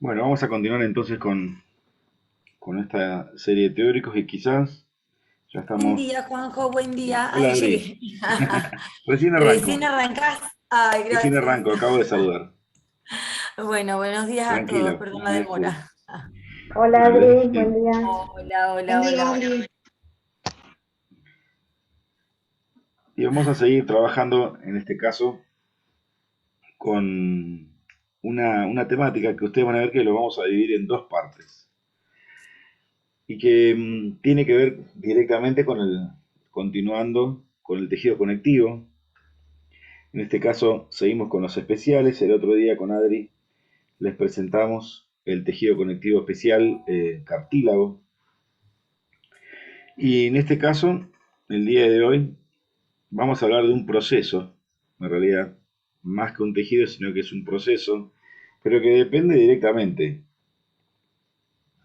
Bueno, vamos a continuar entonces con esta serie de teóricos y quizás ya Buen estamos. día, Juanjo, buen día. Hola Ahí Adri, llegué. recién Recién arranco, arrancás. Ay, recién gracias. arranco, acabo de saludar. Bueno, buenos días a todos, Tranquila, perdón buen la día full. demora. Hola Bueno, les Adri, decía, buen día. Hola, Buen hola, día, hola. Adri. y vamos a seguir trabajando en este caso con una temática que ustedes van a ver que lo vamos a dividir en dos partes y que tiene que ver directamente continuando con el tejido conectivo. En este caso seguimos con los especiales. El otro día con Adri les presentamos el tejido conectivo especial cartílago. Y en este caso, el día de hoy, vamos a hablar de un proceso, en realidad, más que un tejido, sino que es un proceso, pero que depende directamente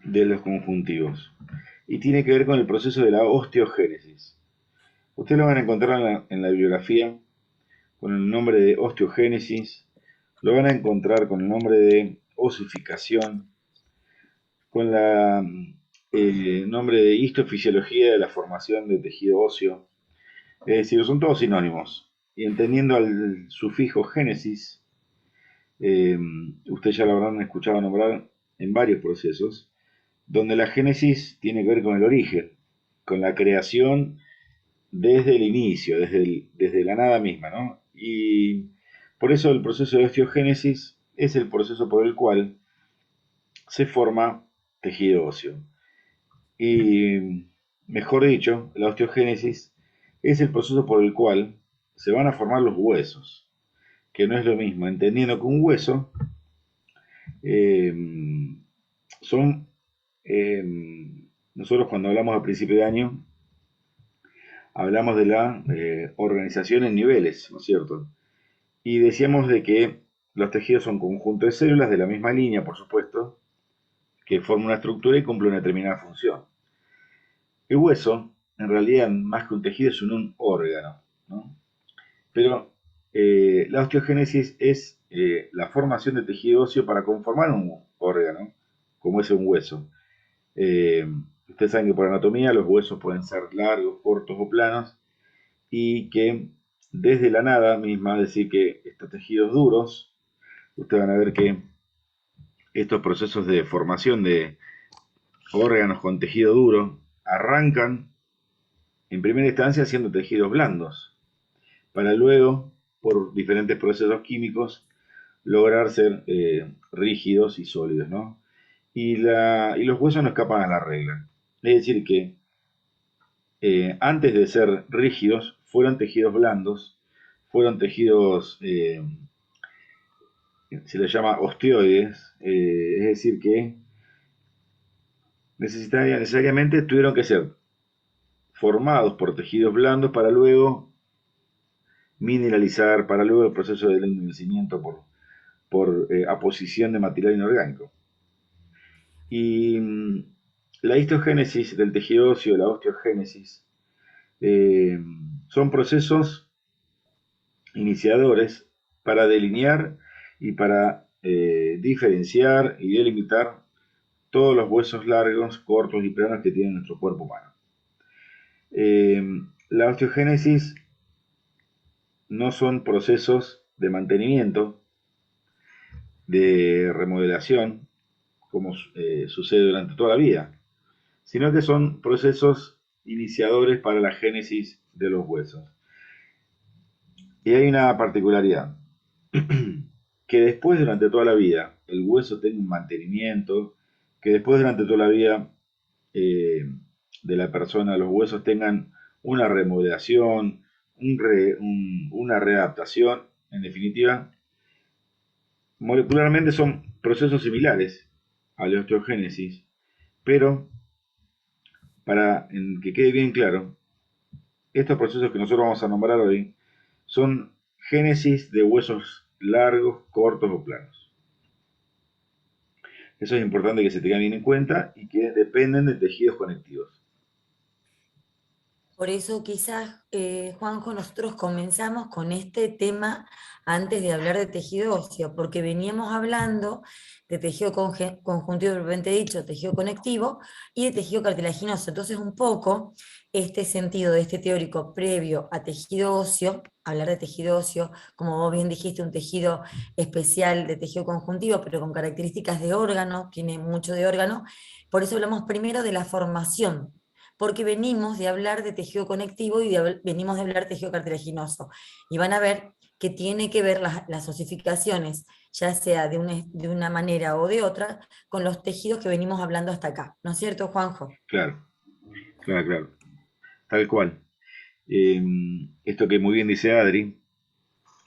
de los conjuntivos. Y tiene que ver con el proceso de la osteogénesis. Ustedes lo van a encontrar en la bibliografía con el nombre de osteogénesis, lo van a encontrar con el nombre de osificación, con el nombre de histofisiología de la formación de tejido óseo. Es decir, son todos sinónimos. Y entendiendo al sufijo génesis, eh, ustedes ya lo habrán escuchado nombrar en varios procesos, donde la génesis tiene que ver con el origen, con la creación desde el inicio, desde la nada misma, ¿no? Y por eso el proceso de osteogénesis es el proceso por el cual se forma tejido óseo. Y, mejor dicho, la osteogénesis es el proceso por el cual se van a formar los huesos, que no es lo mismo, entendiendo que un hueso eh, son, eh, nosotros cuando hablamos a principio de año, hablamos de la organización en niveles, ¿no es cierto? Y decíamos de que los tejidos son conjuntos de células de la misma línea, por supuesto, que forman una estructura y cumplen una determinada función. El hueso, en realidad, más que un tejido, es un órgano, ¿no? Pero la osteogénesis es la formación de tejido óseo para conformar un órgano, como es un hueso. Eh, Ustedes saben que por anatomía los huesos pueden ser largos, cortos o planos, y que desde la nada misma, es decir, que estos tejidos duros, ustedes van a ver que estos procesos de formación de órganos con tejido duro arrancan en primera instancia siendo tejidos blandos, para luego, por diferentes procesos químicos, lograr ser rígidos y sólidos, ¿no? Y los huesos no escapan a la regla. Es decir, que antes de ser rígidos, fueron tejidos blandos, fueron tejidos, se les llama osteoides, es decir, que necesariamente tuvieron que ser formados por tejidos blandos para luego mineralizar, para luego el proceso del endurecimiento por aposición de material inorgánico. Y la histogénesis del tejido óseo, la osteogénesis, eh, son procesos iniciadores para delinear y para diferenciar y delimitar todos los huesos largos, cortos y planos que tiene nuestro cuerpo humano. Eh, la osteogénesis no son procesos de mantenimiento, de remodelación, como sucede durante toda la vida, sino que son procesos iniciadores para la génesis de los huesos. Y hay una particularidad, que después durante toda la vida el hueso tenga un mantenimiento, que después durante toda la vida eh, de la persona los huesos tengan una remodelación, una readaptación, en definitiva, molecularmente son procesos similares a la osteogénesis, pero para que quede bien claro, estos procesos que nosotros vamos a nombrar hoy son génesis de huesos largos, cortos o planos. Eso es importante que se tenga bien en cuenta y que dependen de tejidos conectivos. Por eso quizás, Juanjo, nosotros comenzamos con este tema antes de hablar de tejido óseo, porque veníamos hablando de tejido conjuntivo propiamente dicho, tejido conectivo y de tejido cartilaginoso. Entonces, un poco este sentido de este teórico previo a tejido óseo, hablar de tejido óseo, como vos bien dijiste, un tejido especial de tejido conjuntivo, pero con características de órgano, tiene mucho de órgano. Por eso hablamos primero de la formación, porque venimos de hablar de tejido conectivo y venimos de hablar de tejido cartilaginoso. Y van a ver que tiene que ver las osificaciones, ya sea de una manera o de otra, con los tejidos que venimos hablando hasta acá. ¿No es cierto, Juanjo? Claro, claro, claro. Tal cual. Eh, Esto que muy bien dice Adri,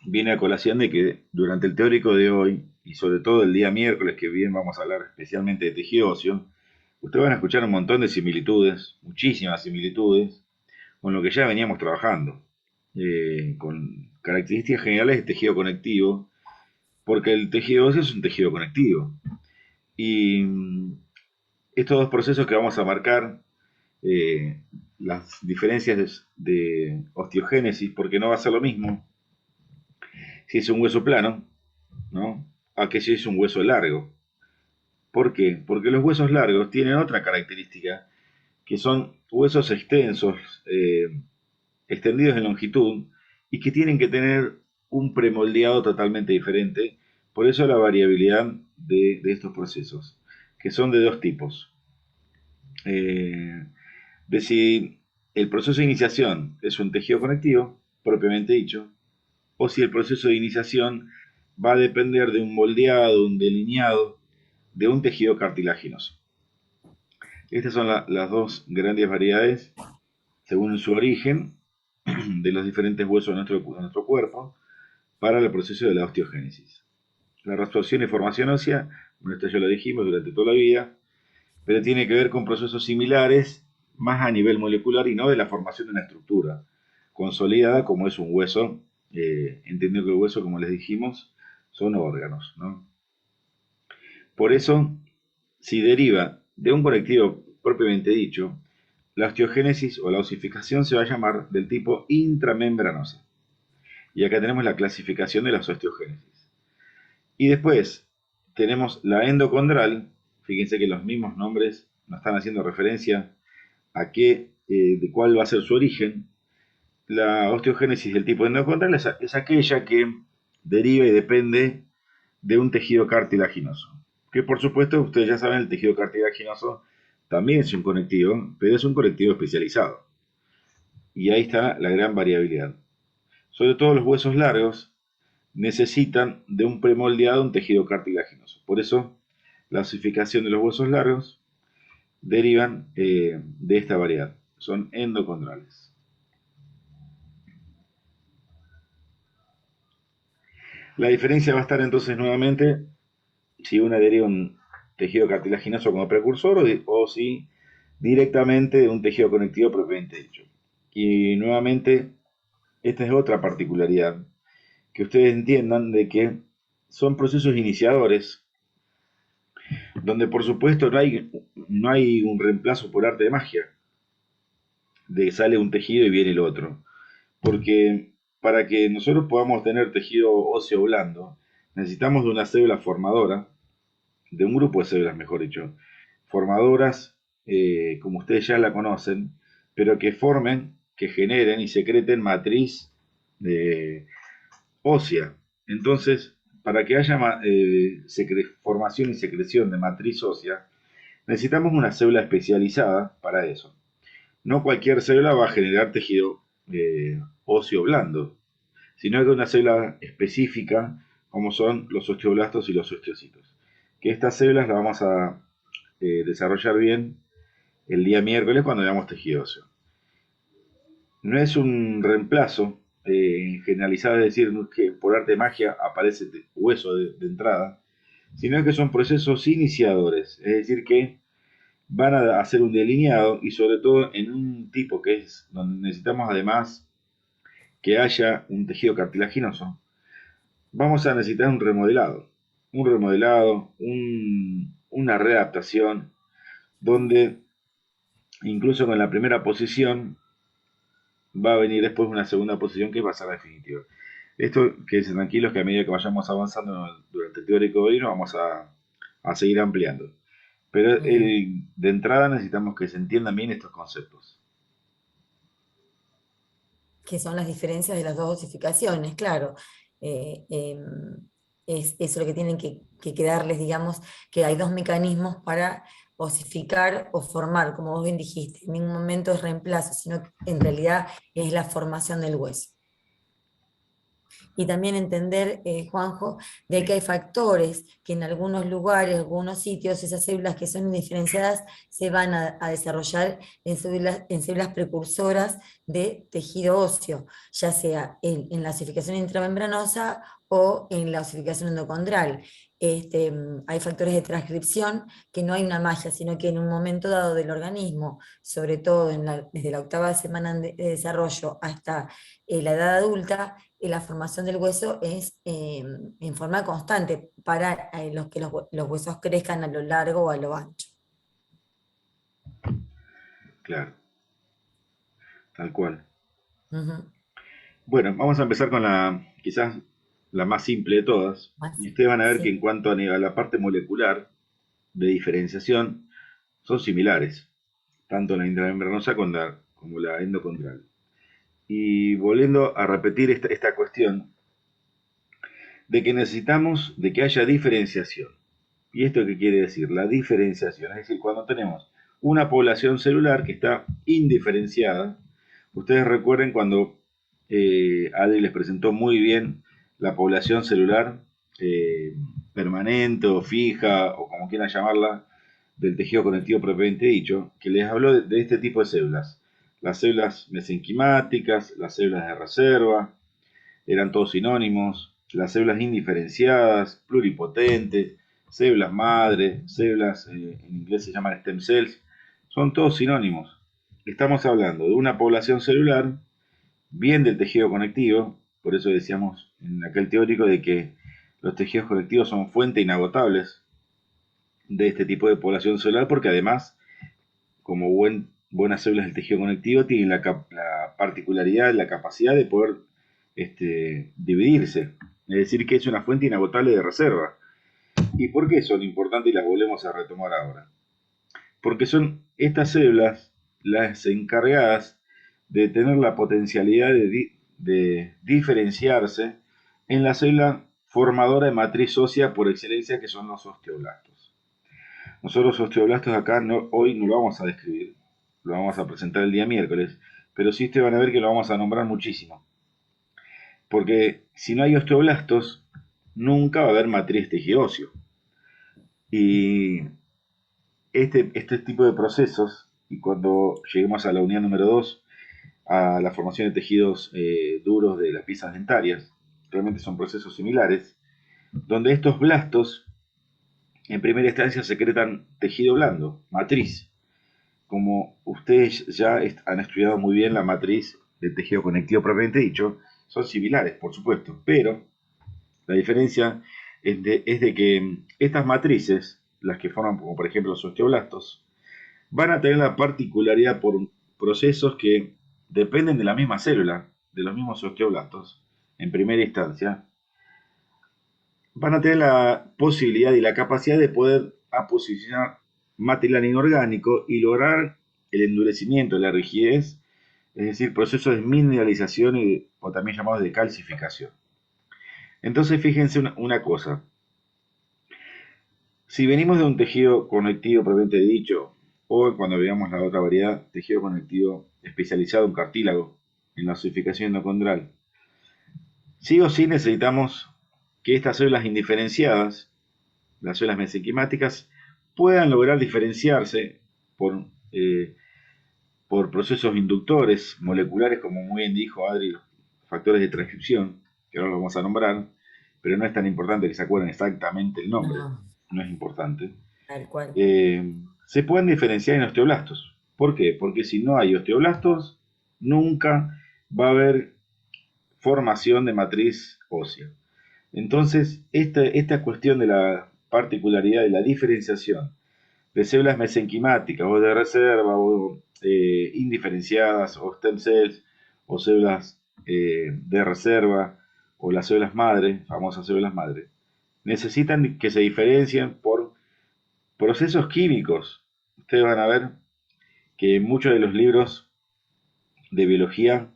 viene a colación de que durante el teórico de hoy, y sobre todo el día miércoles, que bien vamos a hablar especialmente de tejido óseo, ustedes van a escuchar un montón de similitudes, muchísimas similitudes, con lo que ya veníamos trabajando, con características generales de tejido conectivo, porque el tejido óseo es un tejido conectivo. Y estos dos procesos que vamos a marcar, las diferencias de osteogénesis, porque no va a ser lo mismo si es un hueso plano, ¿no? A que si es un hueso largo. ¿Por qué? Porque los huesos largos tienen otra característica, que son huesos extensos, extendidos en longitud, y que tienen que tener un premoldeado totalmente diferente. Por eso la variabilidad de estos procesos, que son de dos tipos. Eh, de si el proceso de iniciación es un tejido conectivo, propiamente dicho, o si el proceso de iniciación va a depender de un moldeado, un delineado de un tejido cartilaginoso. Estas son las dos grandes variedades según su origen de los diferentes huesos de nuestro cuerpo para el proceso de la osteogénesis. La reabsorción y formación ósea, bueno, esto ya lo dijimos durante toda la vida, pero tiene que ver con procesos similares, más a nivel molecular y no de la formación de una estructura consolidada como es un hueso, entendiendo que el hueso, como les dijimos, son órganos, ¿no? Por eso, si deriva de un conectivo propiamente dicho, la osteogénesis o la osificación se va a llamar del tipo intramembranosa. Y acá tenemos la clasificación de las osteogénesis. Y después tenemos la endocondral. Fíjense que los mismos nombres nos están haciendo referencia a qué, de cuál va a ser su origen. La osteogénesis del tipo endocondral es aquella que deriva y depende de un tejido cartilaginoso. Que por supuesto, ustedes ya saben, el tejido cartilaginoso también es un conectivo, pero es un conectivo especializado. Y ahí está la gran variabilidad. Sobre todo los huesos largos necesitan de un premoldeado, un tejido cartilaginoso. Por eso, la osificación de los huesos largos derivan de esta variedad. Son endocondrales. La diferencia va a estar entonces nuevamente si una deriva un tejido cartilaginoso como precursor o si directamente de un tejido conectivo propiamente dicho. Y nuevamente, esta es otra particularidad, que ustedes entiendan de que son procesos iniciadores, donde por supuesto no hay un reemplazo por arte de magia, de que sale un tejido y viene el otro. Porque para que nosotros podamos tener tejido óseo blando, necesitamos de una célula formadora, de un grupo de células, mejor dicho, formadoras, como ustedes ya la conocen, pero que formen, que generen y secreten matriz ósea. Entonces, para que haya formación y secreción de matriz ósea, necesitamos una célula especializada para eso. No cualquier célula va a generar tejido óseo blando, sino que una célula específica como son los osteoblastos y los osteocitos. Que estas células las vamos a desarrollar bien el día miércoles cuando veamos tejido óseo. No es un reemplazo generalizado, es decir, no es que por arte de magia aparece hueso de entrada, sino que son procesos iniciadores, es decir, que van a hacer un delineado y sobre todo en un tipo que es donde necesitamos además que haya un tejido cartilaginoso, vamos a necesitar una readaptación, donde incluso con la primera posición va a venir después una segunda posición que va a ser la definitiva. Esto, quédense tranquilos que a medida que vayamos avanzando durante el teórico de hoy, nos vamos a seguir ampliando. Pero Ujú. de entrada necesitamos que se entiendan bien estos conceptos. Que son las diferencias de las dos osificaciones, claro. Es eso lo que tienen que quedarles, digamos, que hay dos mecanismos para osificar o formar, como vos bien dijiste. En ningún momento es reemplazo, sino que en realidad es la formación del hueso. Y también entender, Juanjo, de que hay factores que en algunos lugares, algunos sitios, esas células que son indiferenciadas se van a desarrollar en células precursoras de tejido óseo, ya sea en la osificación intramembranosa o en la osificación endocondral. Hay factores de transcripción que no hay una magia, sino que en un momento dado del organismo, sobre todo desde la octava semana de desarrollo hasta la edad adulta, la formación del hueso es en forma constante para que los huesos crezcan a lo largo o a lo ancho. Claro, tal cual. Ujú. Bueno, vamos a empezar con quizás la más simple de todas. Más Y ustedes van a ver que sí. en cuanto a la parte molecular de diferenciación, son similares, tanto la intramembranosa como la endocondral. Y volviendo a repetir esta cuestión de que necesitamos de que haya diferenciación. ¿Y esto qué quiere decir? La diferenciación, es decir, cuando tenemos una población celular que está indiferenciada, ustedes recuerden cuando Adri les presentó muy bien la población celular eh, permanente o fija, o como quieran llamarla, del tejido conectivo propiamente dicho, que les habló de este tipo de células. Las células mesenquimáticas, las células de reserva, eran todos sinónimos, las células indiferenciadas, pluripotentes, células madre, células en inglés se llaman stem cells, son todos sinónimos. Estamos hablando de una población celular, bien del tejido conectivo, por eso decíamos en aquel teórico de que los tejidos conectivos son fuentes inagotables de este tipo de población celular, porque además, como buenas células del tejido conectivo, tienen la particularidad, la capacidad de poder dividirse. Es decir, que es una fuente inagotable de reserva. ¿Y por qué son importantes y las volvemos a retomar ahora? Porque son estas células las encargadas de tener la potencialidad de diferenciarse en la célula formadora de matriz ósea por excelencia, que son los osteoblastos. Nosotros los osteoblastos acá hoy no lo vamos a describir, lo vamos a presentar el día miércoles, pero sí ustedes van a ver que lo vamos a nombrar muchísimo. Porque si no hay osteoblastos, nunca va a haber matriz tejido óseo. Y este tipo de procesos, y cuando lleguemos a la unidad número 2, a la formación de tejidos duros de las piezas dentarias, realmente son procesos similares, donde estos blastos en primera instancia secretan tejido blando, matriz. Como ustedes ya han estudiado muy bien la matriz del tejido conectivo propiamente dicho, son similares, por supuesto, pero la diferencia es de que estas matrices, las que forman, como por ejemplo los osteoblastos, van a tener la particularidad por procesos que dependen de la misma célula, de los mismos osteoblastos, en primera instancia, van a tener la posibilidad y la capacidad de poder aposicionar material inorgánico y lograr el endurecimiento, la rigidez, es decir, procesos de mineralización o también llamados de calcificación. Entonces, fíjense una cosa. Si venimos de un tejido conectivo propiamente dicho, o cuando veamos la otra variedad, tejido conectivo especializado en cartílago, en la osificación endocondral, sí o sí necesitamos que estas células indiferenciadas, las células mesenquimáticas, puedan lograr diferenciarse por, eh, por procesos inductores moleculares, como muy bien dijo Adri, los factores de transcripción, que ahora lo vamos a nombrar, pero no es tan importante que se acuerden exactamente el nombre, No, no es importante. tal cual. eh, Se pueden diferenciar en osteoblastos. ¿Por qué? Porque si no hay osteoblastos, nunca va a haber formación de matriz ósea. Entonces, esta cuestión de la particularidad de la diferenciación de células mesenquimáticas o de reserva o indiferenciadas o stem cells o células de reserva, o las células madre, famosas células madre, necesitan que se diferencien por procesos químicos. Ustedes van a ver que muchos de los libros de biología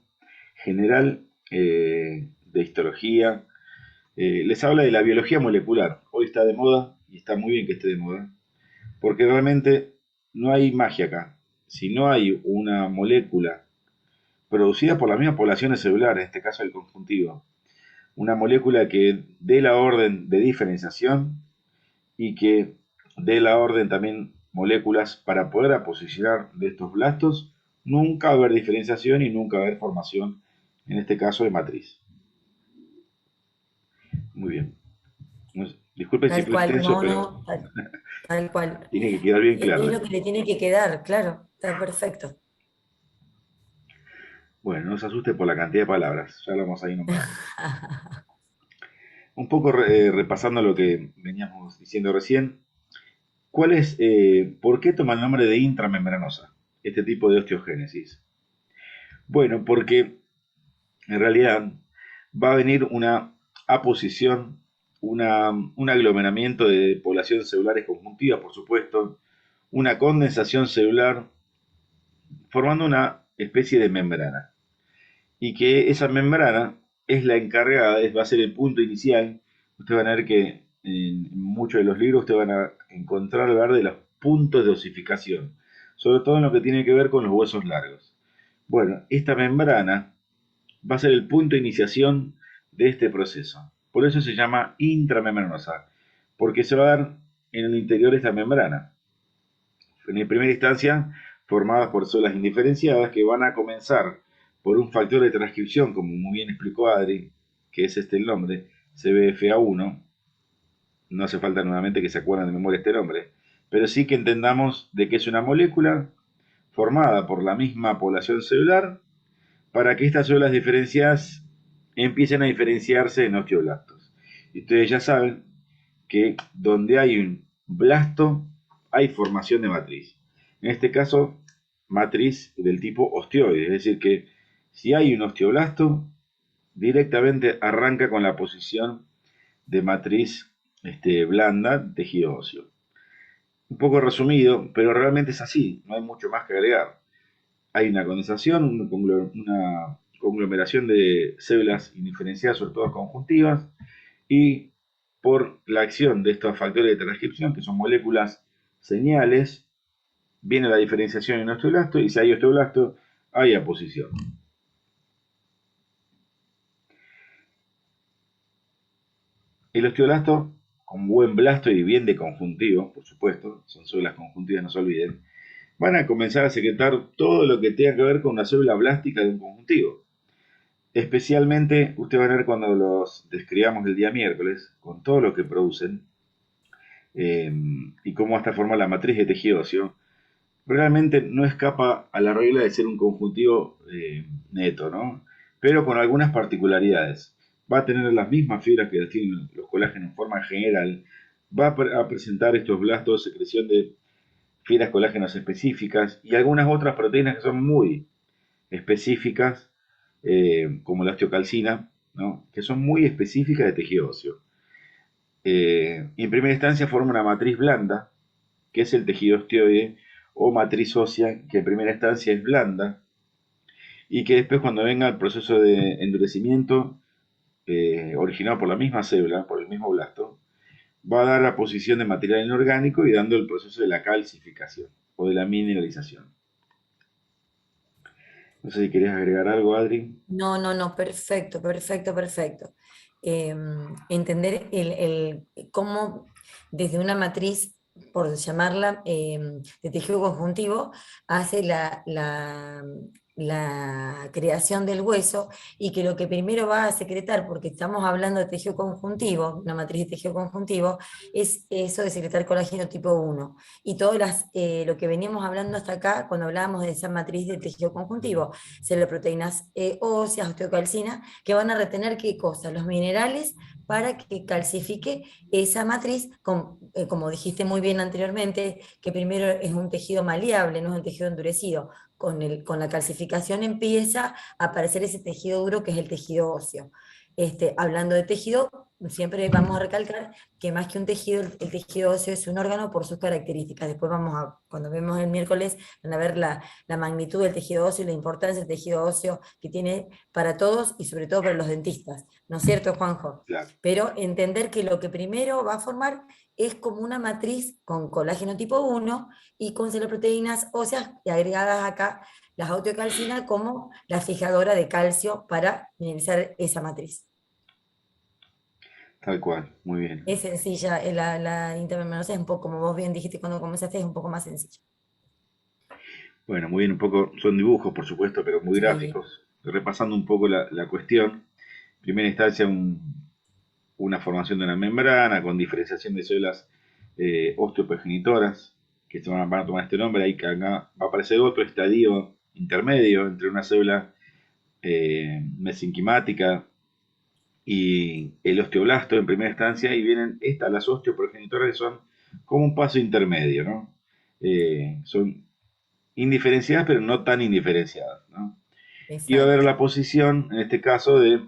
general, de histología, les habla de la biología molecular. Hoy está de moda y está muy bien que esté de moda, porque realmente no hay magia acá. Si no hay una molécula producida por las mismas poblaciones celulares, en este caso el conjuntivo, una molécula que dé la orden de diferenciación y que dé la orden también moléculas para poder aposicionar de estos blastos, nunca va a haber diferenciación y nunca va a haber formación, en este caso de matriz. Muy bien. Disculpen si Tal fue cual, extenso, no, pero no, tal cual. tiene que quedar bien Es claro lo que esto. le tiene que quedar, claro, está perfecto. Bueno, no se asuste por la cantidad de palabras, ya lo vamos a ir nombrando. Un poco repasando lo que veníamos diciendo recién, ¿por qué toma el nombre de intramembranosa este tipo de osteogénesis? Bueno, porque en realidad va a venir una aposición, un aglomeramiento de poblaciones celulares conjuntivas, por supuesto, una condensación celular, formando una especie de membrana. Y que esa membrana es la encargada, va a ser el punto inicial. Ustedes van a ver que en muchos de los libros ustedes van a encontrar hablar de los puntos de osificación, sobre todo en lo que tiene que ver con los huesos largos. Bueno, esta membrana va a ser el punto de iniciación de este proceso. Por eso se llama intramembranosa, porque se va a dar en el interior de esta membrana. En primera instancia, formadas por células indiferenciadas que van a comenzar por un factor de transcripción, como muy bien explicó Adri, que es este el nombre, CBFA1. No hace falta nuevamente que se acuerden de memoria este nombre, pero sí que entendamos de que es una molécula formada por la misma población celular para que estas células diferenciadas empiecen a diferenciarse en osteoblastos. Y ustedes ya saben que donde hay un blasto hay formación de matriz. En este caso, matriz del tipo osteoide, es decir que si hay un osteoblasto, directamente arranca con la posición de matriz blanda, tejido óseo. Un poco resumido, pero realmente es así, no hay mucho más que agregar. Hay una condensación, una conglomeración de células indiferenciadas, sobre todo conjuntivas, y por la acción de estos factores de transcripción, que son moléculas señales, viene la diferenciación en osteoblasto, y si hay osteoblasto, hay aposición. El osteoblasto, con buen blasto y bien de conjuntivo, por supuesto, son células conjuntivas, no se olviden, van a comenzar a secretar todo lo que tenga que ver con una célula blástica de un conjuntivo. Especialmente, ustedes van a ver cuando los describamos el día miércoles, con todo lo que producen, y cómo hasta forma la matriz de tejido óseo, realmente no escapa a la regla de ser un conjuntivo neto, ¿no? Pero con algunas particularidades. Va a tener las mismas fibras que tienen los colágenos en forma general, va a presentar estos blastos de secreción de fibras colágenos específicas y algunas otras proteínas que son muy específicas, como la osteocalcina, ¿no? Que son muy específicas de tejido óseo. En primera instancia forma una matriz blanda, que es el tejido osteoide, o matriz ósea, que en primera instancia es blanda, y que después cuando venga el proceso de endurecimiento originado por la misma célula, por el mismo blasto, va a dar la posición de material inorgánico y dando el proceso de la calcificación o de la mineralización. No sé si querías agregar algo, Adri. No, no, no, perfecto, perfecto, perfecto. Entender cómo desde una matriz, por llamarla, de tejido conjuntivo, hace la creación del hueso y que lo que primero va a secretar, porque estamos hablando de tejido conjuntivo, una matriz de tejido conjuntivo, es eso de secretar colágeno tipo 1. Y lo que veníamos hablando hasta acá, cuando hablábamos de esa matriz de tejido conjuntivo, proteínas óseas, osteocalcina, que van a retener qué cosa, los minerales para que calcifique esa matriz, como dijiste muy bien anteriormente, que primero es un tejido maleable, no es un tejido endurecido. con la calcificación empieza a aparecer ese tejido duro que es el tejido óseo. Hablando de tejido, siempre vamos a recalcar que más que un tejido, el tejido óseo es un órgano por sus características. Después cuando vemos el miércoles, van a ver la magnitud del tejido óseo y la importancia del tejido óseo que tiene para todos y sobre todo para los dentistas. ¿No es cierto, Juanjo? Claro, Pero entender que lo que primero va a formar es como una matriz con colágeno tipo 1 y con proteínas óseas y agregadas acá las osteocalcinas como la fijadora de calcio para mineralizar esa matriz. tal cual, muy bien. Es sencilla, la intermembranosa es un poco, como vos bien dijiste cuando comenzaste, es un poco más sencilla. Bueno, muy bien, un poco, son dibujos, por supuesto, pero muy Sí, gráficos. Repasando un poco la cuestión. En primera instancia, una formación de una membrana con diferenciación de células osteoprogenitoras, que van a tomar este nombre. Ahí que acá va a aparecer otro estadio intermedio entre una célula mesenquimática y el osteoblasto en primera instancia, y vienen las osteoprogenitoras, que son como un paso intermedio, ¿no? Son indiferenciadas, pero no tan indiferenciadas, ¿no? Y va a haber exacto. la posición, en este caso, de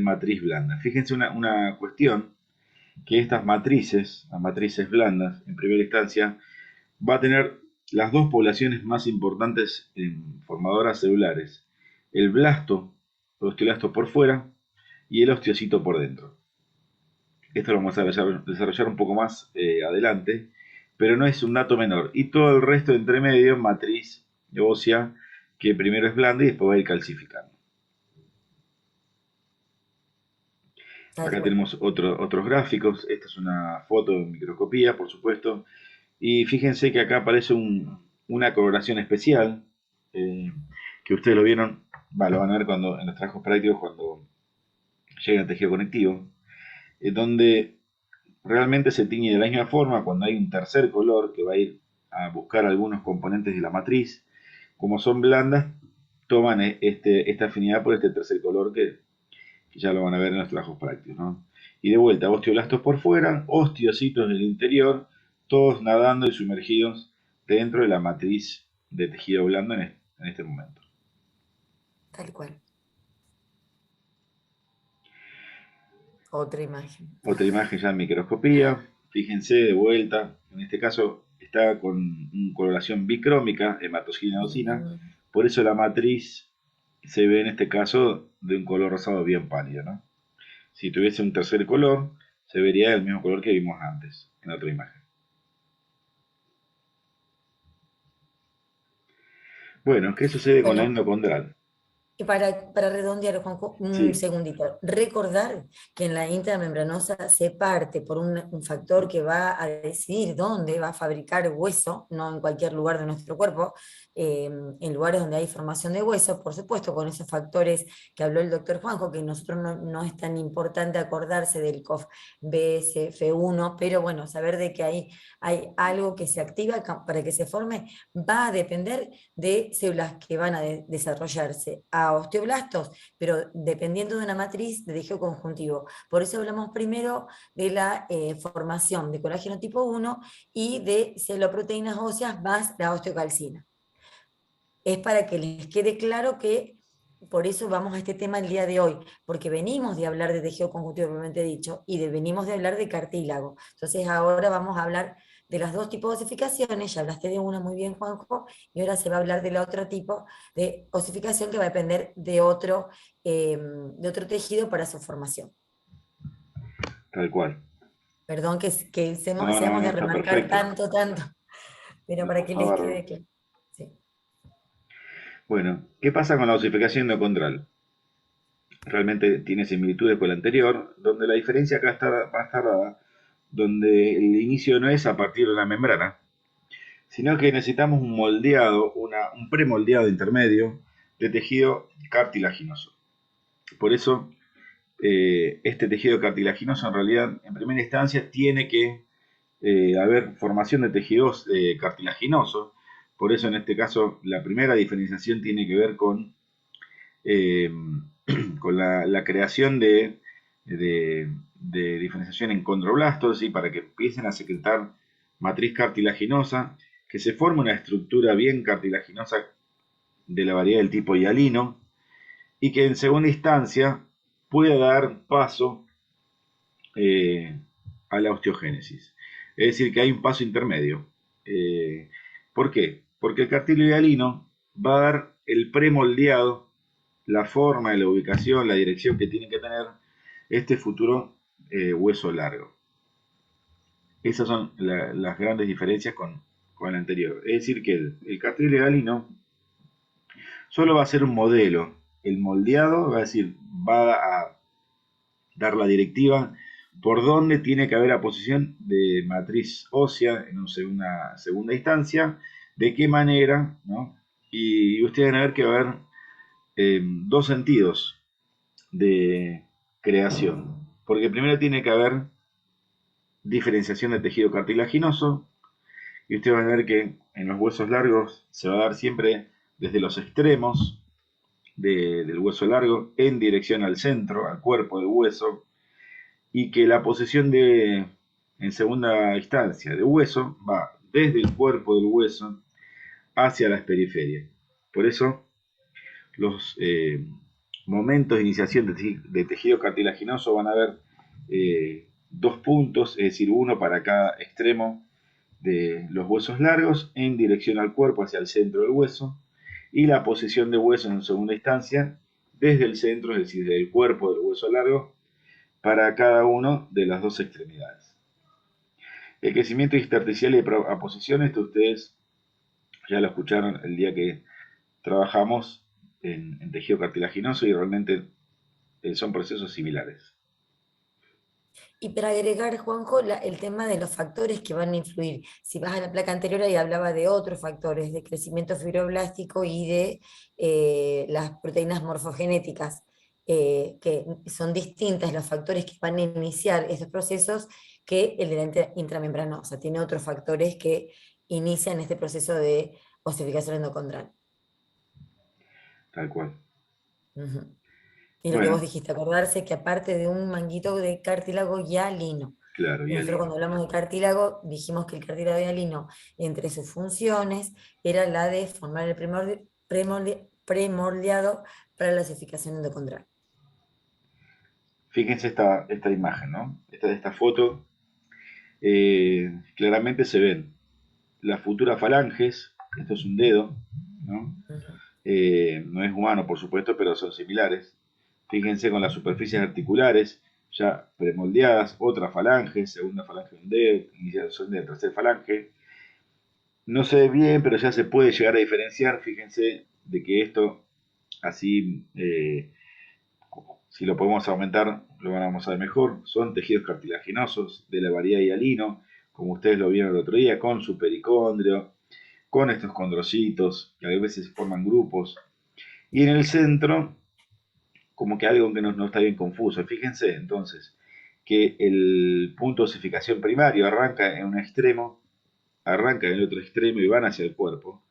matriz blanda. Fíjense una cuestión, que estas matrices, las matrices blandas, en primera instancia, va a tener las dos poblaciones más importantes en formadoras celulares: el blasto, el osteoblasto por fuera, y el osteocito por dentro. Esto lo vamos a desarrollar un poco más adelante, pero no es un dato menor. Y todo el resto de entre medio, matriz ósea, que primero es blanda y después va a ir calcificando. Tal Acá cual. tenemos otros gráficos. Esta es una foto de microscopía, por supuesto. Y fíjense que acá aparece una coloración especial, eh, que ustedes lo vieron, lo van a ver cuando, en los trabajos prácticos cuando lleguen al tejido conectivo, donde realmente se tiñe de la misma forma cuando hay un tercer color que va a ir a buscar algunos componentes de la matriz. Como son blandas, toman esta afinidad por este tercer color que ya lo van a ver en los trabajos prácticos, ¿no? Y de vuelta, osteoblastos por fuera, osteocitos en el interior, todos nadando y sumergidos dentro de la matriz de tejido blando en este momento. Tal cual. Otra imagen. Otra imagen ya en microscopía, fíjense de vuelta, en este caso está con coloración bicrómica, hematosquina, Ujú. por eso la matriz se ve en este caso de un color rosado bien pálido, ¿no? Si tuviese un tercer color, se vería del mismo color que vimos antes, en otra imagen. Bueno, ¿qué sucede con la Bueno, endocondral? y para redondear, Juanjo, un Sí, segundito, recordar que en la intramembranosa se parte por un factor que va a decidir dónde va a fabricar hueso, no en cualquier lugar de nuestro cuerpo, en lugares donde hay formación de hueso, por supuesto, con esos factores que habló el doctor Juanjo, que nosotros no es tan importante acordarse del COF BSF1, pero bueno, saber de que hay algo que se activa para que se forme va a depender de células que van a desarrollarse a osteoblastos, pero dependiendo de una matriz de tejido conjuntivo. Por eso hablamos primero de la formación de colágeno tipo 1 y de celoproteínas óseas más la osteocalcina. Es para que les quede claro que por eso vamos a este tema el día de hoy, porque venimos de hablar de tejido conjuntivo propiamente dicho y venimos de hablar de cartílago. Entonces ahora vamos a hablar de las dos tipos de osificaciones, ya hablaste de una muy bien, Juanjo, y ahora se va a hablar del otro tipo de osificación que va a depender de otro tejido para su formación. tal cual. Perdón que No, no, seamos no, de está remarcar perfecto. tanto, pero para No, que está les bárbaro. quede claro. Sí. Bueno, ¿qué pasa con la osificación endocondral? Realmente tiene similitudes con la anterior, donde la diferencia acá va a estar dada, donde el inicio no es a partir de la membrana, sino que necesitamos un moldeado, un premoldeado intermedio de tejido cartilaginoso. Por eso, este tejido cartilaginoso en realidad, en primera instancia, tiene que haber formación de tejidos cartilaginosos. Por eso, en este caso, la primera diferenciación tiene que ver eh, con la creación de diferenciación en condroblastos, ¿sí? Para que empiecen a secretar matriz cartilaginosa, que se forme una estructura bien cartilaginosa de la variedad del tipo hialino y que en segunda instancia puede dar paso eh, a la osteogénesis. Es decir, que hay un paso intermedio. Eh, ¿Por qué? Porque el cartílago hialino va a dar el premoldeado, la forma, la ubicación, la dirección que tiene que tener este futuro hueso largo. Esas son las grandes diferencias con el anterior. Es decir, que el cartílago hialino solo va a ser un modelo. El moldeado va a decir, va a dar la directiva por dónde tiene que haber la posición de matriz ósea en una segunda instancia, de qué manera, ¿no? Y ustedes van a ver que va a haber dos sentidos de creación. Porque primero tiene que haber diferenciación de tejido cartilaginoso, y ustedes van a ver que en los huesos largos se va a dar siempre desde los extremos del hueso largo en dirección al centro, al cuerpo del hueso, y que la posición en segunda instancia, de hueso va desde el cuerpo del hueso hacia las periferias. Por eso los momentos de iniciación de tejido cartilaginoso van a haber dos puntos, es decir, uno para cada extremo de los huesos largos en dirección al cuerpo hacia el centro del hueso, y la posición de hueso en segunda instancia desde el centro, es decir, del cuerpo del hueso largo para cada uno de las dos extremidades. El crecimiento intersticial y aposición, esto ustedes ya lo escucharon el día que trabajamos en tejido cartilaginoso y realmente son procesos similares. Y para agregar, Juanjo, el tema de los factores que van a influir. Si vas a la placa anterior, ahí hablaba de otros factores, de crecimiento fibroblástico y de las proteínas morfogenéticas, que son distintas los factores que van a iniciar esos procesos que el de la intramembranosa. Tiene otros factores que inician este proceso de osificación endocondral. Tal cual. Ujú. Y lo que vos Bueno, dijiste, acordarse que aparte de un manguito de cartílago hialino, claro, y nosotros hialino. cuando hablamos de cartílago dijimos que el cartílago hialino, entre sus funciones, era la de formar el premordiado para la osificación endocondral. Fíjense esta imagen, ¿no? Esta foto, claramente se ven las futuras falanges, esto es un dedo, ¿no? Ujú. No es humano, por supuesto, pero son similares. Fíjense con las superficies articulares ya premoldeadas, otra falange, segunda falange de un dedo, iniciación de la tercera falange. No se ve bien, pero ya se puede llegar a diferenciar. Fíjense de que esto, así, si lo podemos aumentar, lo vamos a ver mejor. Son tejidos cartilaginosos de la variedad hialino, como ustedes lo vieron el otro día, con su pericondrio, con estos condrocitos, que a veces forman grupos. Y en el centro, como que algo que no está bien confuso. Fíjense entonces que el punto de osificación primario arranca en un extremo, arranca en el otro extremo y van hacia el cuerpo.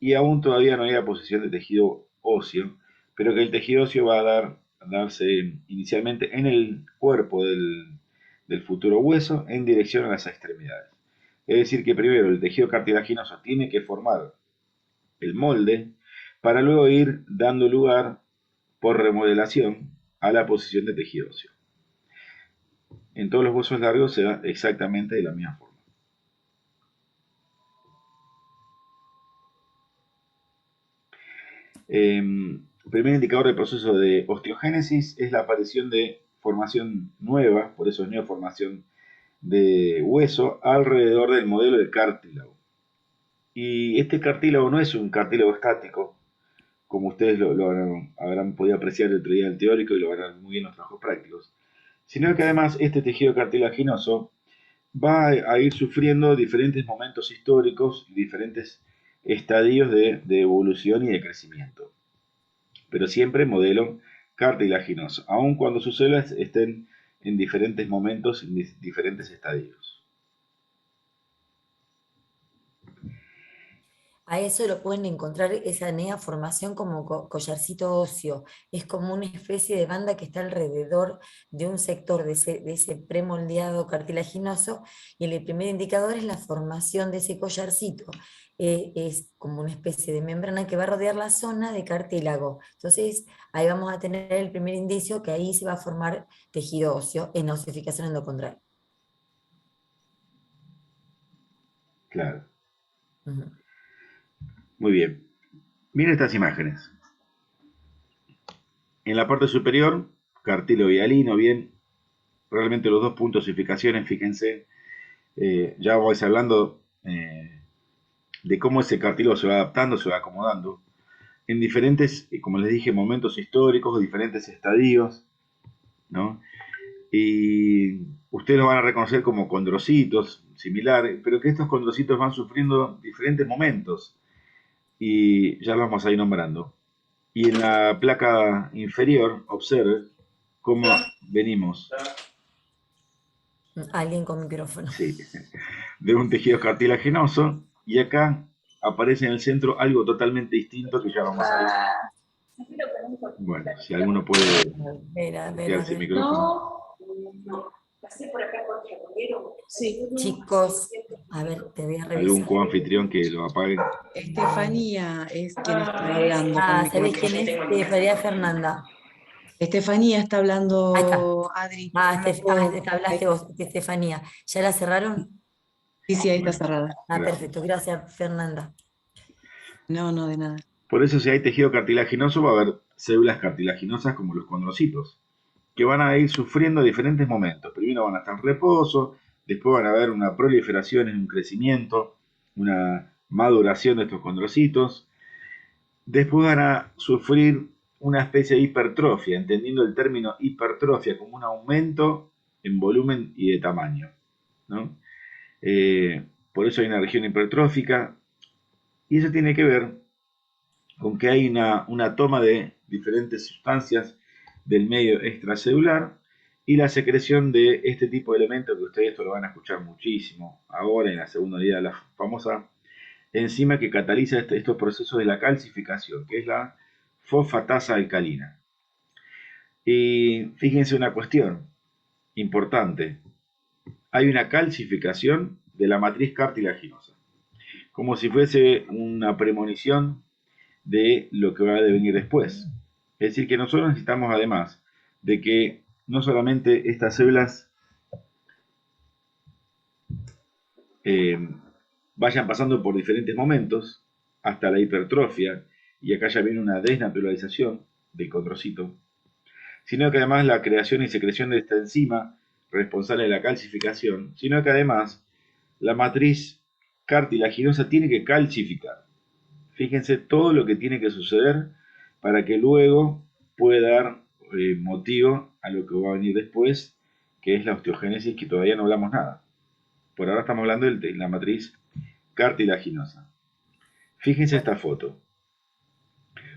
Y aún todavía no hay la posición de tejido óseo, pero que el tejido óseo va a darse inicialmente en el cuerpo del futuro hueso en dirección a las extremidades. Es decir, que primero el tejido cartilaginoso tiene que formar el molde para luego ir dando lugar por remodelación a la posición de tejido óseo. En todos los huesos largos se da exactamente de la misma forma. El primer indicador del proceso de osteogénesis es la aparición de formación nueva, por eso es nueva formación de hueso alrededor del modelo del cartílago. Y este cartílago no es un cartílago estático, como ustedes habrán podido apreciar el otro día del teórico y lo verán muy bien en los trabajos prácticos, sino que además este tejido cartilaginoso va a ir sufriendo diferentes momentos históricos y diferentes estadios de evolución y de crecimiento, pero siempre modelo cartilaginoso, aun cuando sus células estén en diferentes momentos, en diferentes estadios. A eso lo pueden encontrar esa nea formación como collarcito óseo. Es como una especie de banda que está alrededor de un sector de ese premoldeado cartilaginoso, y el primer indicador es la formación de ese collarcito. Es como una especie de membrana que va a rodear la zona de cartílago. Entonces, ahí vamos a tener el primer indicio que ahí se va a formar tejido óseo en osificación endocondral. Claro, Ujú. muy bien. Miren estas imágenes. En la parte superior, cartílago hialino, bien, realmente los dos puntos de osificaciones, fíjense, ya vais hablando de cómo ese cartílago se va adaptando, se va acomodando en diferentes, como les dije, momentos históricos, diferentes estadios, ¿no? Y ustedes lo van a reconocer como condrocitos, similares, pero que estos condrocitos van sufriendo diferentes momentos y ya los vamos a ir nombrando. Y en la placa inferior, observe cómo venimos, Alguien con micrófono. sí, de un tejido cartilaginoso y acá aparece en el centro algo totalmente distinto que ya vamos a ir. Bueno, si alguno puede A ver, a ver, a mutearse el ver. micrófono. Chicos, a ver, te voy a Algún revisar. coanfitrión que lo apague. Estefanía es quien está hablando con Ah, ¿sabés micrófono. quién es? María Fernanda. Estefanía está Ahí está. hablando, Adri. Ah, No la puedo. te hablaste vos, Estefanía. ¿Ya la cerraron? Sí, sí, ahí está Bueno, cerrada. Ah, perfecto. gracias. Gracias, Fernanda. No, no, de nada. Por eso si hay tejido cartilaginoso va a haber células cartilaginosas como los condrocitos, que van a ir sufriendo diferentes momentos. Primero van a estar en reposo, después van a haber una proliferación, un crecimiento, una maduración de estos condrocitos. Después van a sufrir una especie de hipertrofia, entendiendo el término hipertrofia como un aumento en volumen y de tamaño, ¿no? Por eso hay una región hipertrófica, y eso tiene que ver con que hay una toma de diferentes sustancias del medio extracelular y la secreción de este tipo de elementos, que ustedes esto lo van a escuchar muchísimo ahora en la segunda unidad, la famosa enzima que cataliza estos procesos de la calcificación, que es la fosfatasa alcalina. Y fíjense una cuestión importante, hay una calcificación de la matriz cartilaginosa, como si fuese una premonición de lo que va a devenir después. Es decir, que nosotros necesitamos, además de que no solamente estas células eh, vayan pasando por diferentes momentos hasta la hipertrofia, y acá ya viene una desnaturalización del condrocito, sino que además la creación y secreción de esta enzima responsable de la calcificación, sino que además la matriz cartilaginosa tiene que calcificar. Fíjense todo lo que tiene que suceder para que luego pueda dar motivo a lo que va a venir después, que es la osteogénesis, que todavía no hablamos nada. Por ahora estamos hablando de la matriz cartilaginosa. Fíjense esta foto.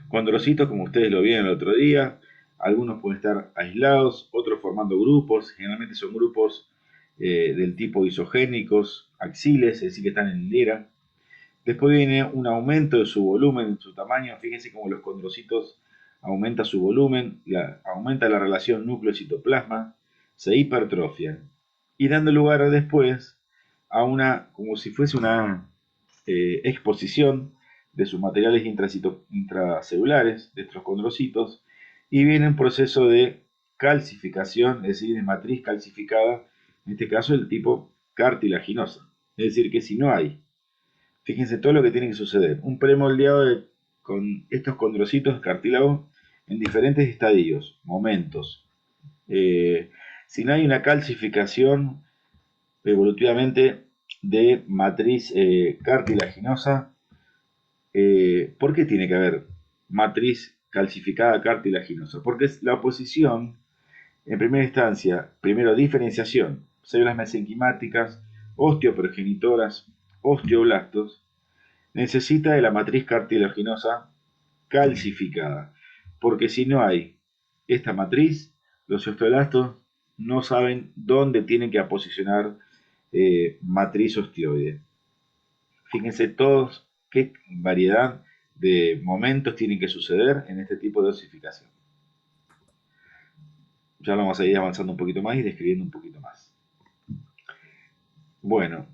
Condrocitos, como ustedes lo vieron el otro día, algunos pueden estar aislados, otros formando grupos, generalmente son grupos del tipo isogénicos, axiles, es decir, que están en hilera. Después viene un aumento de su volumen, su tamaño. Fíjense cómo los condrocitos aumenta su volumen, aumenta la relación núcleo-citoplasma, se hipertrofian. Y dando lugar después a una, como si fuese una exposición de sus materiales intracelulares, de estos condrocitos, y viene un proceso de calcificación, es decir, de matriz calcificada, en este caso el tipo cartilaginosa. Es decir, que si no hay, fíjense todo lo que tiene que suceder. Un premoldeado con estos condrocitos cartílagos en diferentes estadios, momentos. Si no hay una calcificación evolutivamente de matriz cartilaginosa, ¿por qué tiene que haber matriz calcificada cartilaginosa? Porque es la oposición, en primera instancia, primero diferenciación, células mesenquimáticas, osteoprogenitoras, osteoblastos, necesita de la matriz cartilaginosa calcificada, porque si no hay esta matriz, los osteoblastos no saben dónde tienen que posicionar matriz osteoide. Fíjense todos qué variedad de momentos tienen que suceder en este tipo de osificación. Ya lo vamos a ir avanzando un poquito más y describiendo un poquito más. Bueno,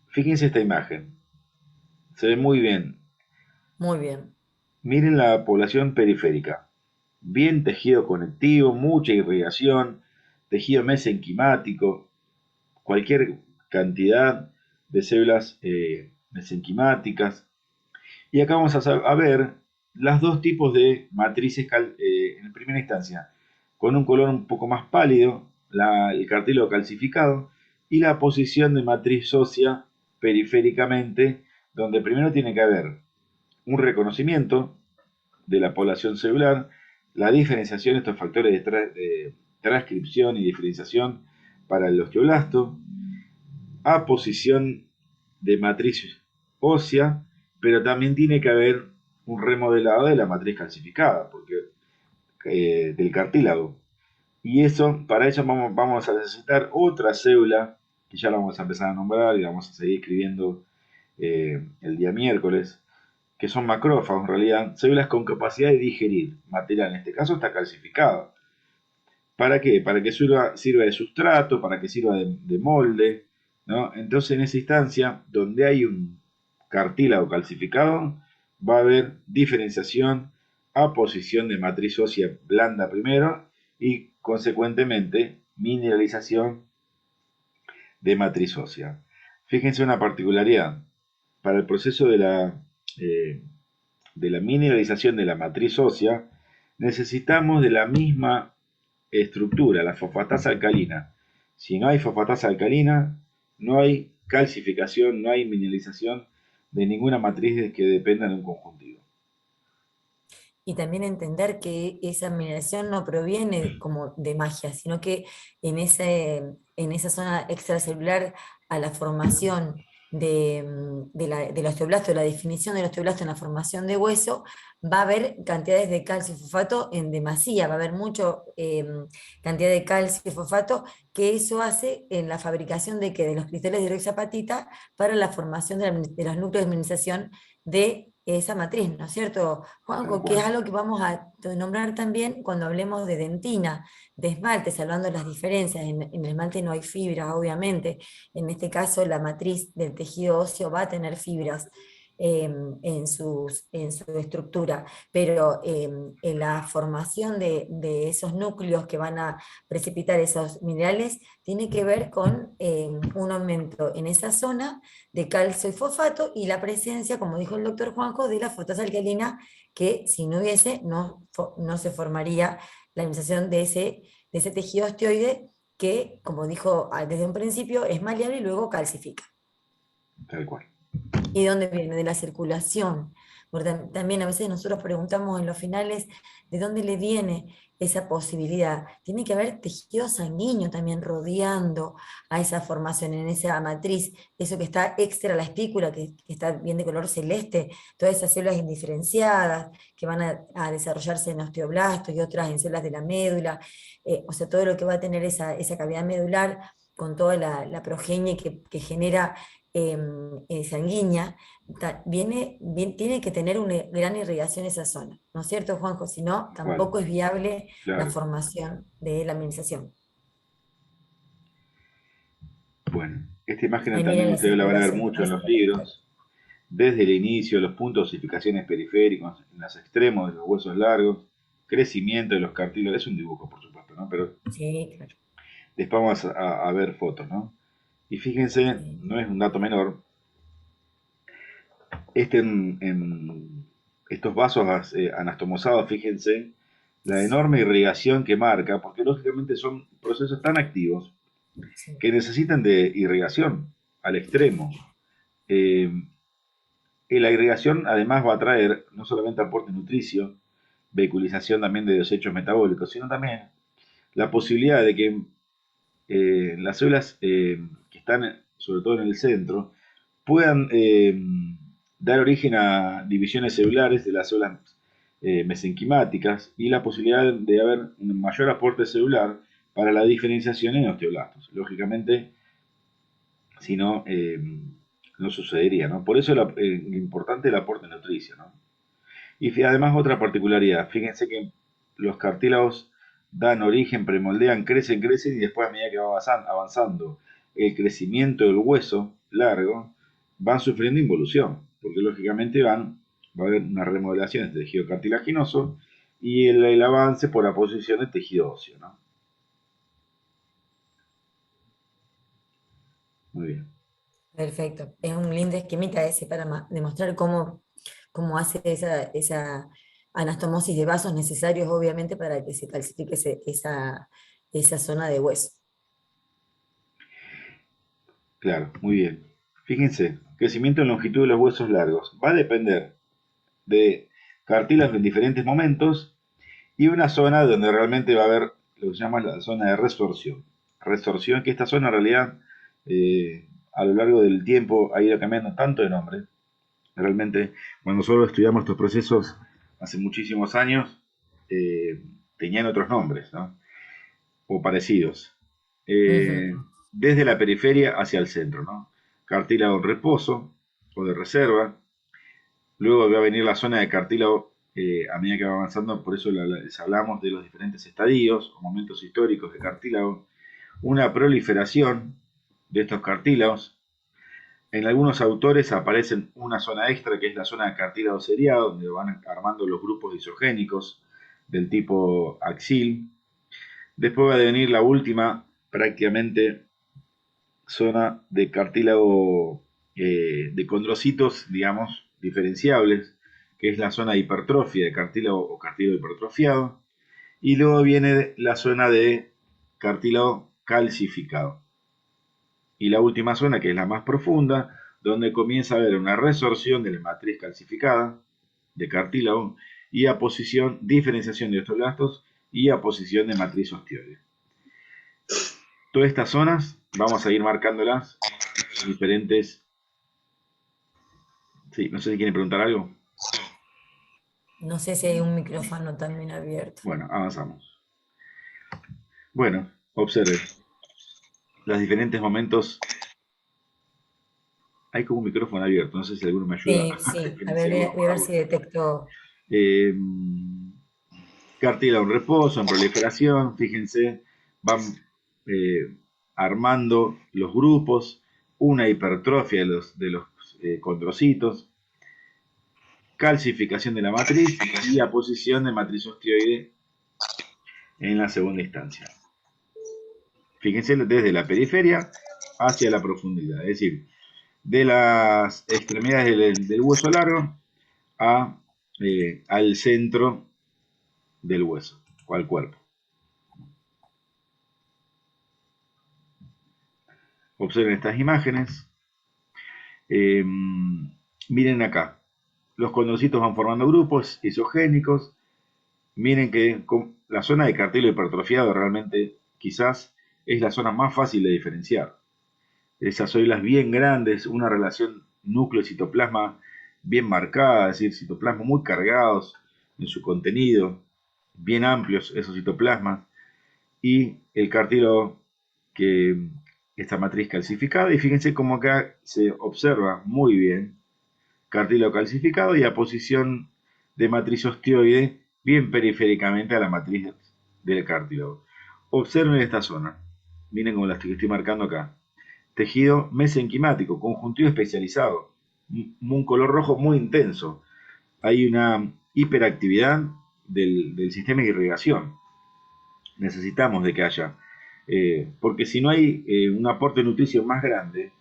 fíjense esta imagen. Se ve muy bien. Muy bien. Miren la población periférica. Bien tejido conectivo, mucha irrigación, tejido mesenquimático, cualquier cantidad de células mesenquimáticas. Y acá vamos a ver los dos tipos de matrices en primera instancia, con un color un poco más pálido, el cartílago calcificado, y la posición de matriz ósea periféricamente, donde primero tiene que haber un reconocimiento de la población celular, la diferenciación de estos factores de transcripción y diferenciación para el osteoblasto, aposición de matriz ósea, pero también tiene que haber un remodelado de la matriz calcificada, porque del cartílago. Y eso, para eso vamos a necesitar otra célula, que ya la vamos a empezar a nombrar y la vamos a seguir escribiendo el día miércoles, que son macrófagos en realidad, células con capacidad de digerir material, en este caso está calcificado. ¿Para qué? Para que sirva de sustrato, para que sirva de molde, ¿no? Entonces, en esa instancia, donde hay un cartílago calcificado, va a haber diferenciación, aposición de matriz ósea blanda primero y, consecuentemente, mineralización de matriz ósea. Fíjense una particularidad. Para el proceso de la mineralización de la matriz ósea, necesitamos de la misma estructura, la fosfatasa alcalina. Si no hay fosfatasa alcalina, no hay calcificación, no hay mineralización de ninguna matriz que dependa de un conjuntivo. Y también entender que esa mineralización no proviene como de magia, sino que en esa zona extracelular a la formación del osteoblasto, la definición del osteoblasto en la formación de hueso, va a haber cantidades de calcio y fosfato en demasía, va a haber mucha cantidad de calcio y fosfato, que eso hace en la fabricación de los cristales de hidroxiapatita para la formación de los núcleos de mineralización de esa matriz, ¿no es cierto, Tal Juanjo? Que es cual. algo que vamos a nombrar también cuando hablemos de dentina, de esmalte, salvando las diferencias. En el esmalte no hay fibras, obviamente. En este caso, la matriz del tejido óseo va a tener fibras en su estructura, pero en la formación de esos núcleos que van a precipitar esos minerales tiene que ver con un aumento en esa zona de calcio y fosfato y la presencia, como dijo el doctor Juanjo, de la fosfatasa alcalina, que si no hubiese, no se formaría la mineralización de ese tejido osteoide que, como dijo desde un principio, es maleable y luego calcifica. Tal cual. ¿Y de dónde viene? De la circulación. Porque también a veces nosotros preguntamos en los finales de dónde le viene esa posibilidad. Tiene que haber tejido sanguíneo también rodeando a esa formación, en esa matriz, eso que está extra a la espícula, que está bien de color celeste, todas esas células indiferenciadas que van a desarrollarse en osteoblastos y otras en células de la médula, o sea, todo lo que va a tener esa cavidad medular con toda la progenie que genera sanguínea, tiene que tener una gran irrigación esa zona, ¿no es cierto, Juanjo? Si no, Tal cual. tampoco es viable la Claro. formación de la mineralización. Bueno, esta imagen Ahí también miren la ustedes la van a ver circulación. mucho en los libros. Desde el inicio, los puntos de osificaciones periféricos, en los extremos de los huesos largos, crecimiento de los cartílagos. Es un dibujo, por supuesto, ¿no? Pero Sí, claro. después vamos a ver fotos, ¿no? Y fíjense, Sí. no es un dato menor, en estos vasos anastomosados, fíjense la enorme irrigación que marca, porque lógicamente son procesos tan activos Sí. que necesitan de irrigación al extremo. Eh, y la irrigación además va a traer no solamente aporte nutricio, vehiculización también de desechos metabólicos, sino también la posibilidad de que las células que están sobre todo en el centro puedan dar origen a divisiones celulares de las células mesenquimáticas y la posibilidad de haber un mayor aporte celular para la diferenciación en osteoblastos. Lógicamente, si no, no sucedería, ¿no? Por eso lo importante es el aporte nutricio, ¿no? Y además otra particularidad, fíjense que los cartílagos dan origen, premoldean, crecen y después a medida que va avanzando el crecimiento del hueso largo, van sufriendo involución, porque lógicamente va a haber una remodelación del tejido cartilaginoso y el avance por la posición del tejido óseo, ¿no? Muy bien. Perfecto. Es un lindo esquemita ese para demostrar cómo hace esa anastomosis de vasos necesarios, obviamente, para que se calcifique esa zona de hueso. Claro, muy bien. Fíjense, crecimiento en longitud de los huesos largos. Va a depender de cartílagos en diferentes momentos y una zona donde realmente va a haber lo que se llama la zona de resorción. Resorción, que esta zona en realidad a lo largo del tiempo ha ido cambiando tanto de nombre. Realmente, cuando solo estudiamos estos procesos hace muchísimos años, tenían otros nombres, ¿no? O parecidos. Ujú. Desde la periferia hacia el centro, ¿no? Cartílago en reposo o de reserva. Luego va a venir la zona de cartílago a medida que va avanzando, por eso les hablamos de los diferentes estadios o momentos históricos de cartílago. Una proliferación de estos cartílagos. En algunos autores aparecen una zona extra que es la zona de cartílago seriado, donde van armando los grupos isogénicos del tipo axil. Después va a venir la última, prácticamente, zona de cartílago de condrocitos, digamos, diferenciables, que es la zona de hipertrofia de cartílago o cartílago hipertrofiado. Y luego viene la zona de cartílago calcificado. Y la última zona, que es la más profunda, donde comienza a haber una resorción de la matriz calcificada de cartílago y aposición, diferenciación de osteoblastos y aposición de matriz osteoide. Todas estas zonas vamos a ir marcándolas en diferentes. Sí, no sé si quieren preguntar algo. No sé si hay un micrófono también abierto. Bueno, avanzamos. Bueno, observen los diferentes momentos. Hay como un micrófono abierto, no sé si alguno me ayuda Sí, a sí. A ver, voy a, diferenciarlo. voy a ver si detecto. Eh, Cartílago en reposo, en proliferación, fíjense, van eh, armando los grupos, una hipertrofia de los condrocitos, calcificación de la matriz y aposición de matriz osteoide en la segunda instancia. Fíjense desde la periferia hacia la profundidad, es decir, de las extremidades del hueso largo al centro del hueso o al cuerpo. Observen estas imágenes. Miren acá, los condrocitos van formando grupos isogénicos. Miren que la zona de cartílago hipertrofiado realmente quizás es la zona más fácil de diferenciar. Esas células bien grandes, una relación núcleo-citoplasma bien marcada, es decir, citoplasmas muy cargados en su contenido, bien amplios esos citoplasmas, y el cartílago que esta matriz calcificada, y fíjense cómo acá se observa muy bien cartílago calcificado y aposición de matriz osteoide bien periféricamente a la matriz del cartílago. Observen esta zona, miren cómo la estoy marcando acá. Tejido mesenquimático, conjuntivo especializado, un color rojo muy intenso. Hay una hiperactividad del sistema de irrigación. Necesitamos de que haya, porque si no hay un aporte nutricio más grande,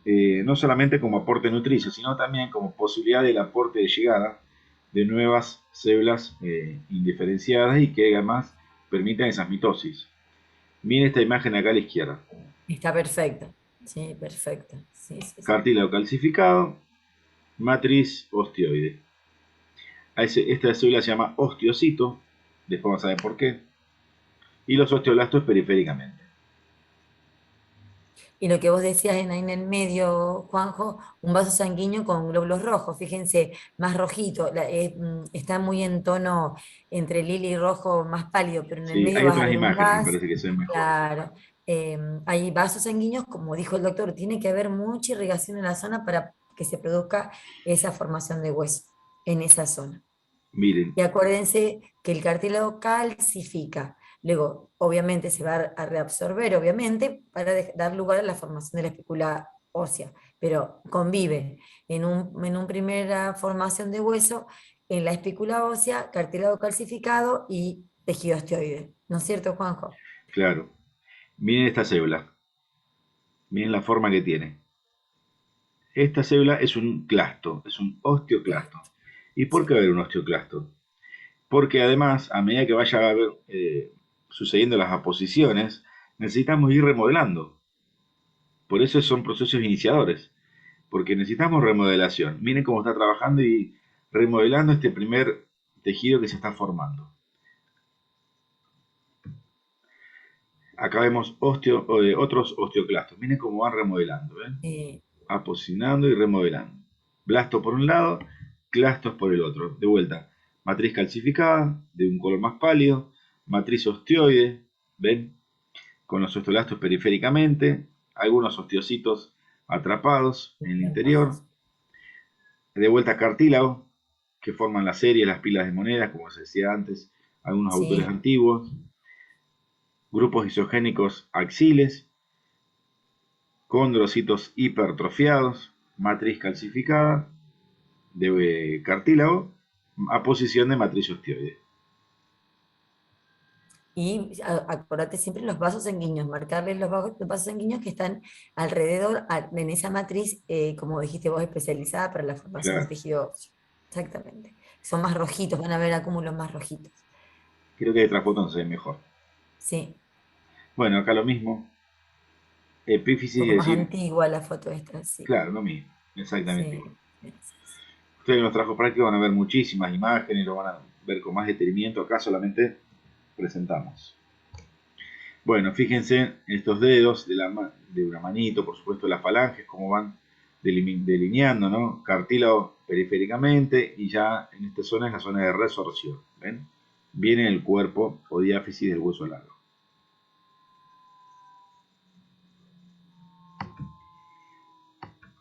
no solamente como aporte nutricio, sino también como posibilidad del aporte de llegada de nuevas células indiferenciadas y que además permitan esas mitosis. Miren esta imagen acá a la izquierda. Está perfecto. Sí, perfecto. Sí, sí, sí. Cartílago calcificado, matriz osteoide. Esta célula se llama osteocito, después vamos a ver por qué, y los osteoblastos periféricamente. Y lo que vos decías ahí en el medio, Juanjo, un vaso sanguíneo con glóbulos rojos, fíjense, más rojito, está muy en tono entre lila y rojo más pálido, pero en el Sí, hay medio vas a otras ver un imágenes, me gas, parece que se ven mejor. claro, hay vasos sanguíneos, como dijo el doctor, tiene que haber mucha irrigación en la zona para que se produzca esa formación de hueso en esa zona. Miren, Y acuérdense que el cartílago calcifica. Luego, obviamente, se va a reabsorber, obviamente, para dar lugar a la formación de la espícula ósea, pero convive en una primera formación de hueso, en la espícula ósea, cartílago calcificado y tejido osteoide. ¿No es cierto, Juanjo? claro, miren esta célula, miren la forma que tiene. Esta célula es un clasto, es un Claro, osteoclasto. ¿Y por qué sí. va a haber un osteoclasto? Porque además, a medida que vaya sucediendo las aposiciones, necesitamos ir remodelando. Por eso son procesos iniciadores, porque necesitamos remodelación. Miren cómo está trabajando y remodelando este primer tejido que se está formando. Acá vemos otros osteoclastos. Miren cómo van remodelando. ¿Ven? Eh, Aposicionando y remodelando. Blasto por un lado, clastos por el otro. De vuelta, matriz calcificada, de un color más pálido, matriz osteoide, ¿ven? Con los osteoblastos periféricamente, algunos osteocitos atrapados en el interior, Atrapados. de vuelta cartílago, que forman la serie, las pilas de monedas, como se decía antes, algunos autores Sí, antiguos, grupos isogénicos axiles, condrocitos hipertrofiados, matriz calcificada, de cartílago, a posición de matriz osteoide. y acordate siempre los vasos sanguíneos, marcarles los vasos sanguíneos que están alrededor en esa matriz, como dijiste vos, especializada para la formación de Claro, tejido óseo. Exactamente. Son más rojitos, van a ver acúmulos más rojitos. creo que de trasfotón se ve mejor. Sí, Bueno, acá lo mismo, un epífisis, poco es más decir, antigua la foto esta, sí. claro, lo mismo, exactamente igual. Sí, sí, sí, sí. Ustedes en los trabajos prácticos van a ver muchísimas imágenes, lo van a ver con más detenimiento. Acá solamente presentamos. Bueno, fíjense estos dedos de una manito, por supuesto las falanges, cómo van delineando, ¿no? Cartílago periféricamente y ya en esta zona es la zona de resorción. ¿Ven? Viene el cuerpo o diáfisis del hueso largo.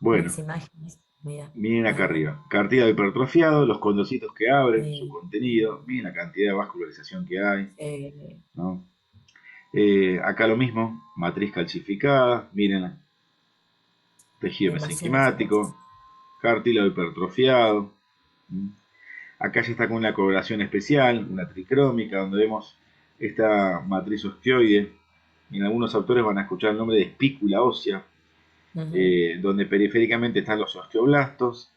Bueno, Unas imágenes, mira, miren acá bárbaro. arriba. Cartílago hipertrofiado, los condrocitos que abren, su Sí, contenido. Miren la cantidad de vascularización que hay, sí, ¿no? Acá lo mismo, matriz calcificada, miren, la tejido invasión de mesenquimático, sinapsis. cartílago hipertrofiado. Acá ya está con una coloración especial, una tricrómica, donde vemos esta matriz osteoide. En algunos autores van a escuchar el nombre de espícula ósea, Ujú. donde periféricamente están los osteoblastos,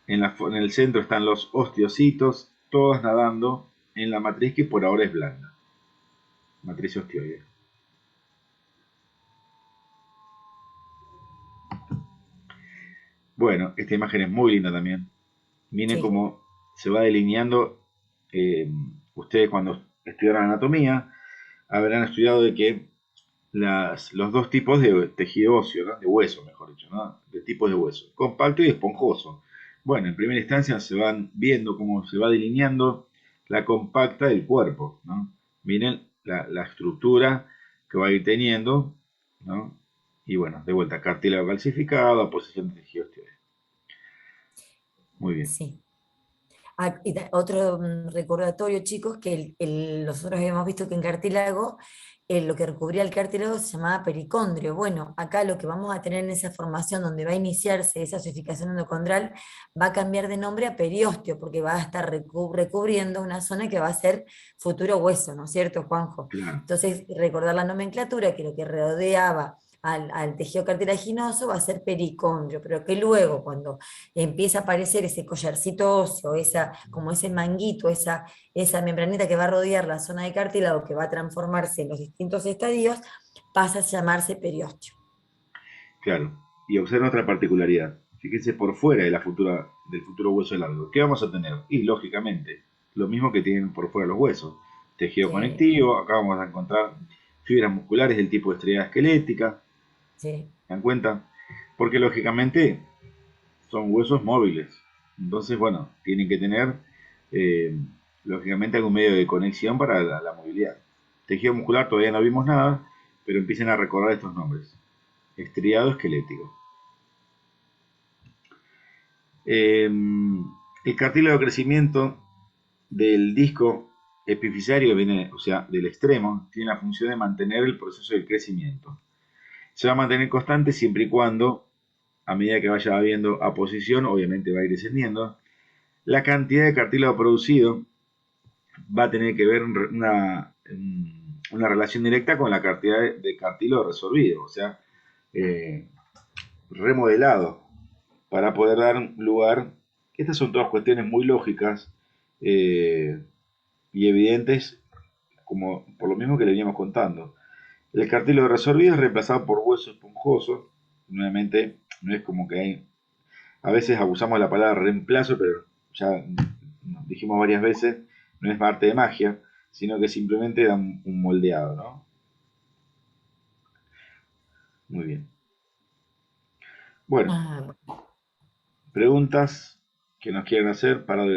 en el centro están los osteocitos, todos nadando en la matriz que por ahora es blanda, matriz osteoide. Bueno, esta imagen es muy linda también. Miren Sí, cómo se va delineando. eh, Ustedes cuando estudiaron anatomía habrán estudiado de que los dos tipos de tejido óseo, ¿no? De hueso, mejor dicho, ¿no? De tipos de hueso, compacto y esponjoso. Bueno, en primera instancia se van viendo cómo se va delineando la compacta del cuerpo, ¿no? Miren la estructura que va a ir teniendo, ¿no? Y bueno, de vuelta, cartílago calcificado, posición de tejido osteoide. Muy bien. sí. Otro recordatorio, chicos, que nosotros habíamos visto que en cartílago, lo que recubría el cartílago se llamaba pericondrio. Bueno, acá lo que vamos a tener en esa formación donde va a iniciarse esa osificación endocondral va a cambiar de nombre a periósteo, porque va a estar recubriendo una zona que va a ser futuro hueso, ¿no es cierto, Juanjo? Claro, Entonces, recordar la nomenclatura, que lo que rodeaba al tejido cartilaginoso va a ser pericondrio, pero que luego, cuando empieza a aparecer ese collarcito óseo, como ese manguito, esa membranita que va a rodear la zona de cartílago, que va a transformarse en los distintos estadios, pasa a llamarse periósteo. claro. Y observen otra particularidad. Fíjense por fuera del futuro hueso largo. ¿Qué vamos a tener? Y lógicamente, lo mismo que tienen por fuera los huesos. Tejido Sí, conectivo, acá vamos a encontrar fibras musculares del tipo estriada esquelética, sí, ¿se dan cuenta? Porque lógicamente son huesos móviles. Entonces, bueno, tienen que tener, eh, lógicamente, algún medio de conexión para la movilidad. Tejido muscular todavía no vimos nada, pero empiecen a recordar estos nombres. Estriado esquelético. El cartílago de crecimiento del disco epifisario viene, o sea, del extremo, tiene la función de mantener el proceso de crecimiento. Se va a mantener constante siempre y cuando, a medida que vaya habiendo aposición, obviamente va a ir descendiendo. La cantidad de cartílago producido va a tener que ver una relación directa con la cantidad de cartílago resorbido, o sea, remodelado, para poder dar lugar. Estas son todas cuestiones muy lógicas y evidentes, como por lo mismo que le veníamos contando. El cartílago resorbido es reemplazado por hueso esponjoso. Nuevamente, no es como que hay. A veces abusamos de la palabra reemplazo, pero ya nos dijimos varias veces, no es arte de magia, sino que simplemente da un moldeado, ¿no? Muy bien. Bueno, Ah, preguntas que nos quieran hacer para